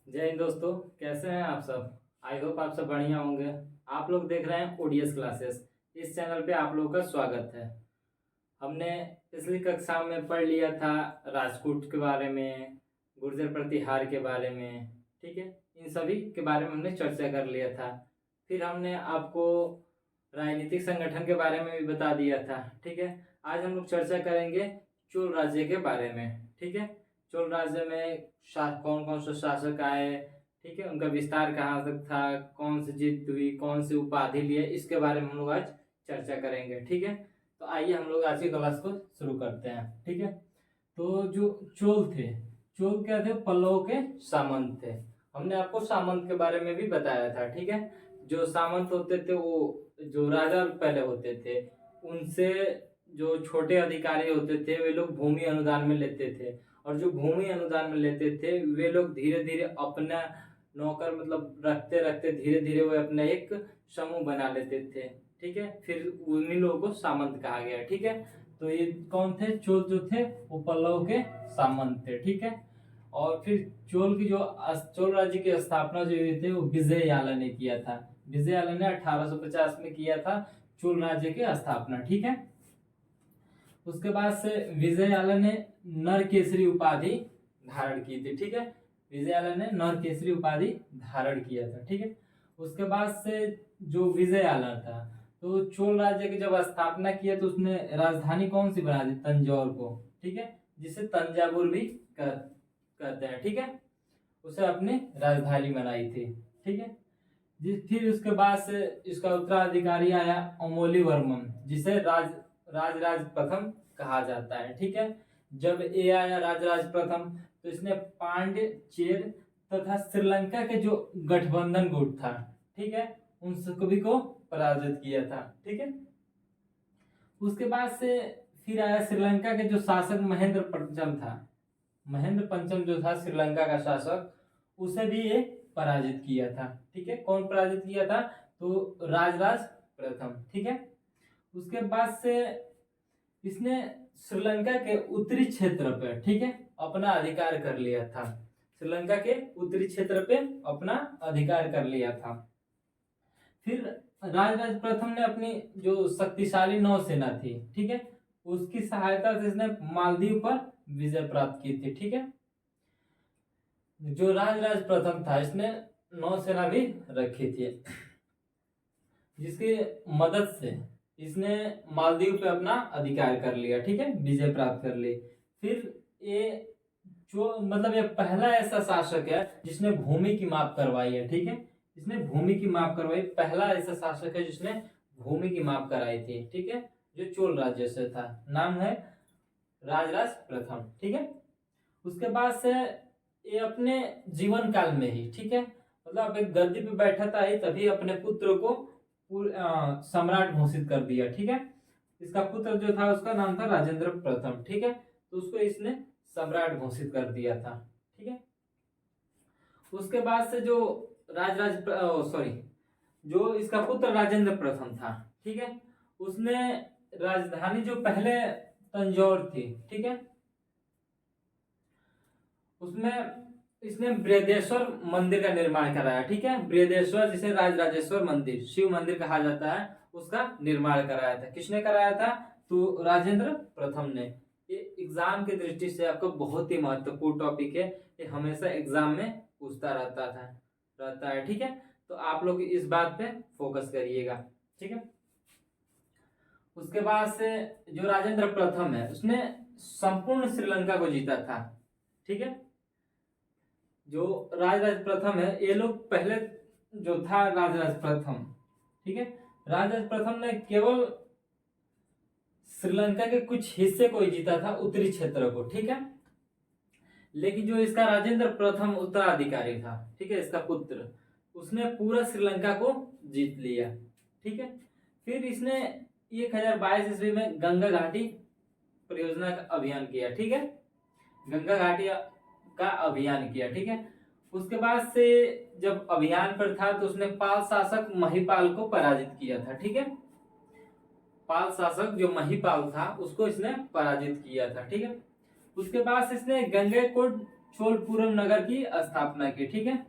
जय हिंद दोस्तों। कैसे हैं आप सब? आई होप आप सब बढ़िया होंगे। आप लोग देख रहे हैं ओडीएस क्लासेस। इस चैनल पे आप लोगों का स्वागत है। हमने पिछली कक्षा में पढ़ लिया था राजपूत के बारे में, गुर्जर प्रतिहार के बारे में। ठीक है, इन सभी के बारे में हमने चर्चा कर लिया था। फिर हमने आपको राजनीतिक संगठन के बारे में भी बता दिया था। ठीक है, आज हम लोग चर्चा करेंगे चोल राज्य के बारे में। ठीक है, चोल राज्य में कौन कौन से शासक आए, ठीक है, उनका विस्तार कहाँ तक था, कौन सी जीत हुई, कौन सी उपाधि लिए, इसके बारे में हम लोग आज चर्चा करेंगे। ठीक है, तो आइए हम लोग आज की क्लास को शुरू करते हैं। ठीक है, तो जो चोल थे, चोल क्या थे? पल्लव के सामंत थे। हमने आपको सामंत के बारे में भी बताया था। ठीक है, जो सामंत होते थे वो जो राजा पहले होते थे, उनसे जो छोटे अधिकारी होते थे वे लोग भूमि अनुदान में लेते थे, और जो भूमि अनुदान में लेते थे वे लोग धीरे धीरे अपना नौकर मतलब रखते रखते धीरे धीरे वे अपना एक समूह बना लेते थे। ठीक है, फिर उन्हीं लोगों को सामंत कहा गया। ठीक है, तो ये कौन थे? चोल जो थे वो पल्लव के सामंत थे। ठीक है, और फिर चोल की जो चोल राज्य की स्थापना जो हुई थी वो विजययाला ने किया था। विजययाला ने 1850 में किया था चोल राज्य की स्थापना। ठीक है, उसके बाद से विजययाला ने नर केसरी उपाधि धारण की थी। ठीक है, विजययाला ने नर केसरी उपाधि धारण किया था। ठीक है, उसके बाद से जो विजययाला था तो चोल राज्य की जब स्थापना किया तो उसने राजधानी कौन सी बना दी? तंजौर को। ठीक है, जिसे तंजावुर भी कहते हैं। ठीक है, उसे अपनी राजधानी बनाई थी। ठीक है, फिर उसके बाद से इसका उत्तराधिकारी आया अमोलीवर्मन, जिसे राजराज प्रथम कहा जाता है। ठीक है, जब ये आया राजराज प्रथम तो इसने पांड्य, चेर तथा श्रीलंका के जो गठबंधन गुट था, ठीक है, उन सभी को पराजित किया था। ठीक है, उसके बाद से फिर आया श्रीलंका के जो शासक महेंद्र पंचम था। महेंद्र पंचम जो था श्रीलंका का शासक, उसे भी ये पराजित किया था। ठीक है, कौन पराजित किया था? तो राजराज प्रथम। ठीक है, उसके बाद से इसने श्रीलंका के उत्तरी क्षेत्र पे, ठीक है, अपना अधिकार कर लिया था। श्रीलंका के उत्तरी क्षेत्र पे अपना अधिकार कर लिया था। फिर राजराज प्रथम ने अपनी जो शक्तिशाली नौसेना थी, ठीक है, उसकी सहायता से इसने मालदीव पर विजय प्राप्त की थी। ठीक है, जो राजराज प्रथम था इसने नौसेना भी रखी थी, जिसकी मदद से इसने मालदीव पे अपना अधिकार कर लिया। ठीक है, विजय प्राप्त कर ली। फिर ये जो मतलब ये पहला ऐसा शासक है जिसने भूमि की माप करवाई है। ठीक है, इसने भूमि की माप करवाई, पहला ऐसा शासक है जिसने भूमि की माप कराई थी। ठीक है, जो चोल राज्य से था, नाम है राजराज प्रथम। ठीक है, उसके बाद से ये अपने जीवन काल में ही, ठीक है, मतलब एक गद्दी पे बैठा था ही तभी अपने पुत्र को सम्राट घोषित कर दिया। ठीक है, इसका पुत्र जो था उसका नाम था राजेंद्र प्रथम। ठीक है, तो उसको इसने सम्राट घोषित कर दिया था। ठीक है, उसके बाद से जो राजराज सॉरी जो इसका पुत्र राजेंद्र प्रथम था, ठीक है, उसने राजधानी जो पहले तंजौर थी, ठीक है, उसमें इसने बृहदेश्वर मंदिर का निर्माण कराया। ठीक है, बृहदेश्वर जिसे राजराजेश्वर मंदिर, शिव मंदिर कहा जाता है, उसका निर्माण कराया था। किसने कराया था? तो राजेंद्र प्रथम ने। ये एग्जाम की दृष्टि से आपका बहुत ही महत्वपूर्ण टॉपिक है, ये हमेशा एग्जाम में पूछता रहता है। ठीक है, तो आप लोग इस बात पे फोकस करिएगा। ठीक है, उसके बाद से जो राजेंद्र प्रथम है उसने संपूर्ण श्रीलंका को जीता था। ठीक है, जो राजराज प्रथम है, ये लोग पहले जो था राजराज प्रथम, ठीक है, राजराज प्रथम ने केवल श्रीलंका के कुछ हिस्से को ही जीता था, उत्तरी क्षेत्र को। ठीक है, लेकिन जो इसका राजेंद्र प्रथम उत्तराधिकारी था, ठीक है, इसका पुत्र, उसने पूरा श्रीलंका को जीत लिया। ठीक है, फिर इसने 1022 ईस्वी में गंगा घाटी परियोजना का अभियान किया। ठीक है, गंगा घाटी का अभियान किया। ठीक है, उसके बाद से जब अभियान पर था तो उसने पाल शासक महिपाल को पराजित किया था। ठीक है, पाल शासक जो महिपाल था उसको इसने पराजित किया था। ठीक है, उसके बाद इसने चोलपुरम नगर की स्थापना की। ठीक है,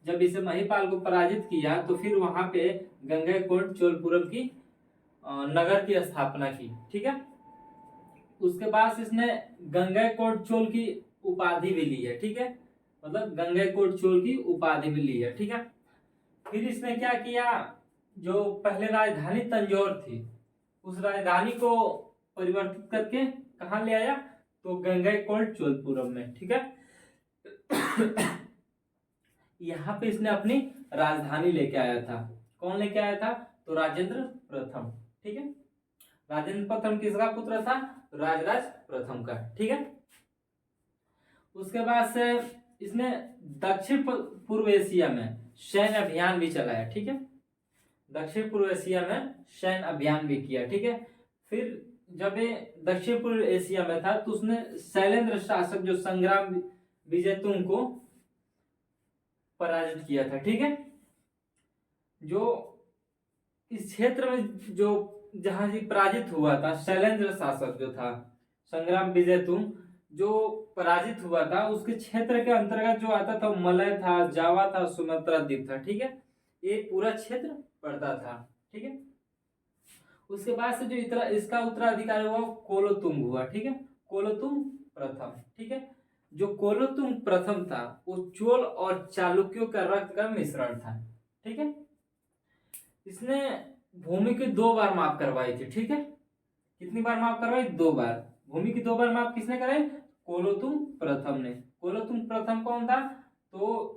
जब इसे महिपाल को पराजित किया तो फिर वहां पे गंगैकोंड चोलपुरम की नगर की स्थापना की। ठीक है, उसके बाद इसने गंगैकोंड चोल की उपाधि भी ली है। ठीक है, मतलब गंगैकोंड चोल की उपाधि भी ली है। ठीक है, फिर इसने क्या किया, जो पहले राजधानी तंजौर थी उस राजधानी को परिवर्तित करके कहा ले आया, तो गंगैकोंड चोलपुरम में। ठीक है, यहाँ पे इसने अपनी राजधानी लेके आया था। कौन लेके आया था, तो राजेंद्र प्रथम। ठीक है, राजेंद्र प्रथम किसका पुत्र था, राजराज प्रथम का। ठीक है, उसके बाद से इसने दक्षिण पूर्व एशिया में सैन्य अभियान भी चलाया। ठीक है, दक्षिण पूर्व एशिया में सैन्य अभियान भी किया। ठीक है, फिर जब ये दक्षिण पूर्व एशिया में था तो उसने शैलेंद्र शासक जो संग्राम विजयतुंग को पराजित किया था। ठीक है, जो इस क्षेत्र में जो जहां से पराजित हुआ था शैलेंद्र शासक जो था संग्राम विजयतुंग जो पराजित हुआ था, उसके क्षेत्र के अंतर्गत जो आता था मलय था, जावा था, सुमात्रा द्वीप था। ठीक है, ये पूरा क्षेत्र पड़ता था। ठीक है, उसके बाद से जो इसका उत्तराधिकारी हुआ कोलोतुंग हुआ। ठीक है, कोलोतुंग प्रथम। ठीक है, जो कोलोतुंग प्रथम था वो चोल और चालुक्यों का रक्त का मिश्रण था। ठीक है, इसने भूमि की 2 बार माप करवाई थी। ठीक है, कितनी बार माप करवाई, 2 बार। भूमि की 2 बार माप किसने कराई, कोलोतुंग प्रथम ने। कोलोतुंग प्रथम कौन था, तो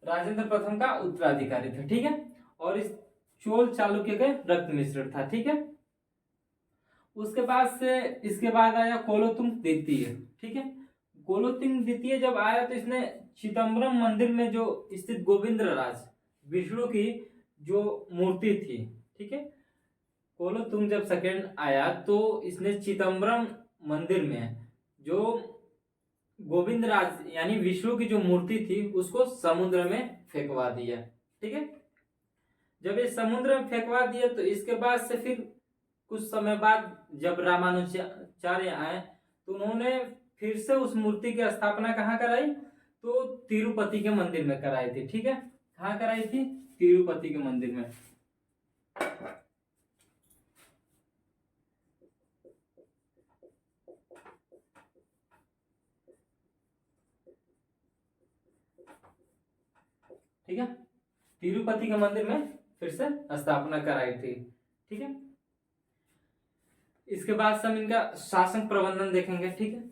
राजेंद्र प्रथम का उत्तराधिकारी था। ठीक है, और इस चोल चालुक्य के रक्त मिश्रण था। ठीक है, उसके बाद से इसके बाद आया कोलोतुंग द्वितीय। ठीक है, कोलोतुंग द्वितीय जब आया तो इसने चिदम्बरम मंदिर में जो स्थित गोविंदराज विष्णु की जो मूर्ति थी। ठीक है, कोलोतुंग जब सेकंड आया तो इसने चिदम्बरम मंदिर में जो गोविंदराज यानी विष्णु की जो मूर्ति थी उसको समुद्र में फेंकवा दिया। ठीक है, जब ये समुद्र में फेंकवा दिया तो इसके बाद से फिर कुछ समय बाद जब रामानुजाचार्य आए तो उन्होंने फिर से उस मूर्ति की स्थापना कहाँ कराई, तो तिरुपति के मंदिर में कराई थी। ठीक है, कहाँ कराई थी, तिरुपति के मंदिर में। ठीक है, तिरुपति के मंदिर में फिर से स्थापना कराई थी। ठीक है, इसके बाद से हम इनका शासन प्रबंधन देखेंगे। ठीक है,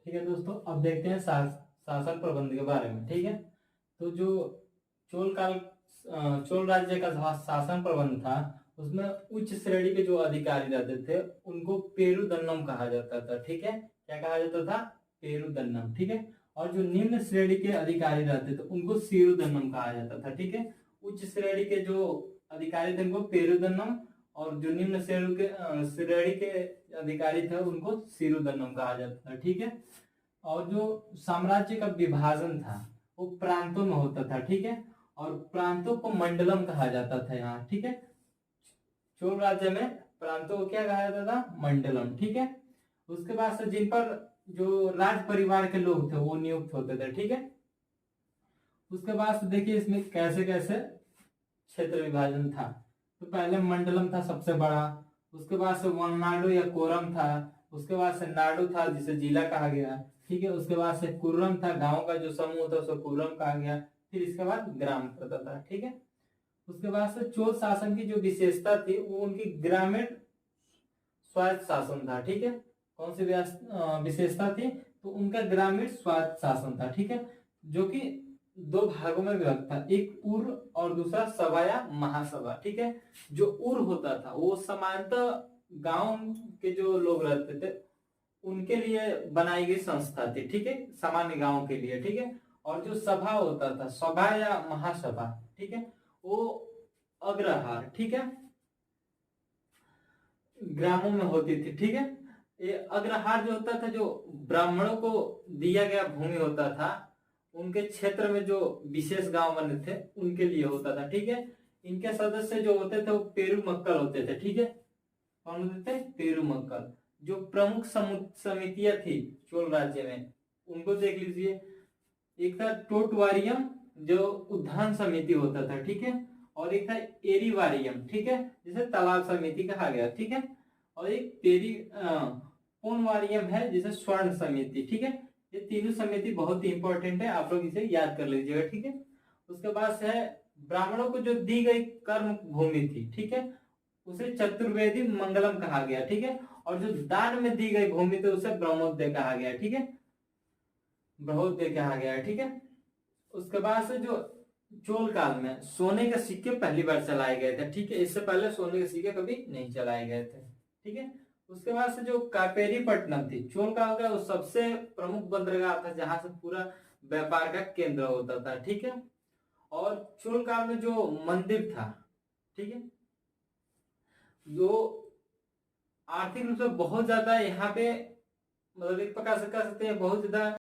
ठीक है दोस्तों, अब देखते हैं शासन प्रबंध के बारे में। ठीक है, तो जो चोल राज्य का शासन प्रबंध था उसमें उच्च श्रेणी के जो अधिकारी रहते थे उनको पेरुदन्नम कहा जाता था। ठीक है, क्या कहा जाता था, पेरुदन्नम। ठीक है, और जो निम्न श्रेणी के अधिकारी रहते थे उनको सिरुदन्नम कहा जाता था। ठीक है, उच्च श्रेणी के जो अधिकारी थे उनको पेरुदन्नम और जो निम्न श्रेणी के अधिकारी थे उनको सिरुदन्नम कहा जाता था। ठीक है, और जो साम्राज्य का विभाजन था वो प्रांतों में होता था। ठीक है, और प्रांतों को मंडलम कहा जाता था यहाँ। ठीक है, चोल राज्य में प्रांतों को क्या कहा जाता था, मंडलम। ठीक है, उसके बाद से जिन पर जो राज परिवार के लोग थे वो नियुक्त होते थे। ठीक है, उसके बाद से देखिए इसमें कैसे कैसे क्षेत्र विभाजन था। तो पहले मंडलम था सबसे बड़ा, उसके बाद से वननाडु या कोरम था, उसके बाद से नाडु था जिसे जिला कहा गया। ठीक है, उसके बाद से कुर्रम था, गांव का जो समूह था उसको कुर्रम कहा गया। फिर इसके बाद ग्राम पड़ता था। ठीक है, उसके बाद से चोल शासन की जो विशेषता थी वो उनकी ग्रामीण स्वायत्त शासन था। ठीक है, कौन सी विशेषता थी, तो उनका ग्रामीण स्वायत्त शासन था। ठीक है, जो कि 2 भागों में विभक्त था, एक उर और दूसरा सभा या महासभा। ठीक है, जो उर होता था वो सामान्यतः गांव के जो लोग रहते थे उनके लिए बनाई गई संस्था थी। ठीक है, सामान्य गांव के लिए। ठीक है, और जो सभा होता था, सभा या महासभा, ठीक है, वो अग्रहार। ठीक है, ग्रामों में होती थी, ठीक है। ये अग्रहार जो होता था, जो ब्राह्मणों को दिया गया भूमि होता था, उनके क्षेत्र में जो विशेष गांव बने थे उनके लिए होता था, ठीक है। इनके सदस्य जो होते थे वो पेरुमक्कल होते थे, ठीक है। कौन होते थे? पेरुमक्कल। जो प्रमुख समितियां थी चोल राज्य में, उनको देख लीजिए। एक था टोटवारियम, जो उद्यान समिति होता था, ठीक है। और एक था एरीवारियम, ठीक है, जिसे तालाब समिति कहा गया, ठीक है। और एक पोनवारियम है, जिसे स्वर्ण समिति, ठीक है। ये तीनों समिति बहुत ही इंपॉर्टेंट है, आप लोग इसे याद कर लीजिएगा, ठीक है। उसके बाद है ब्राह्मणों को जो दी गई कर्म भूमि थी, ठीक है, उसे चतुर्वेदी मंगलम कहा गया, ठीक है। और जो दान में दी गई भूमि थी उसे ब्रह्मोदय कहा गया, ठीक है। ब्रह्मोदय कहा गया, ठीक है। उसके बाद से जो चोल काल में सोने के सिक्के पहली बार चलाए गए थे, ठीक है। इससे पहले सोने के सिक्के कभी नहीं चलाए गए थे, ठीक है। उसके बाद से जो कापेरीपट्टनम थी, चोल काल का वो सबसे प्रमुख बंदरगाह था, जहां से पूरा व्यापार का केंद्र होता था, ठीक है। और चोल काल में जो मंदिर था, ठीक है, जो आर्थिक रूप से बहुत ज्यादा यहाँ पे, मतलब एक प्रकार से कह सकते हैं बहुत ज्यादा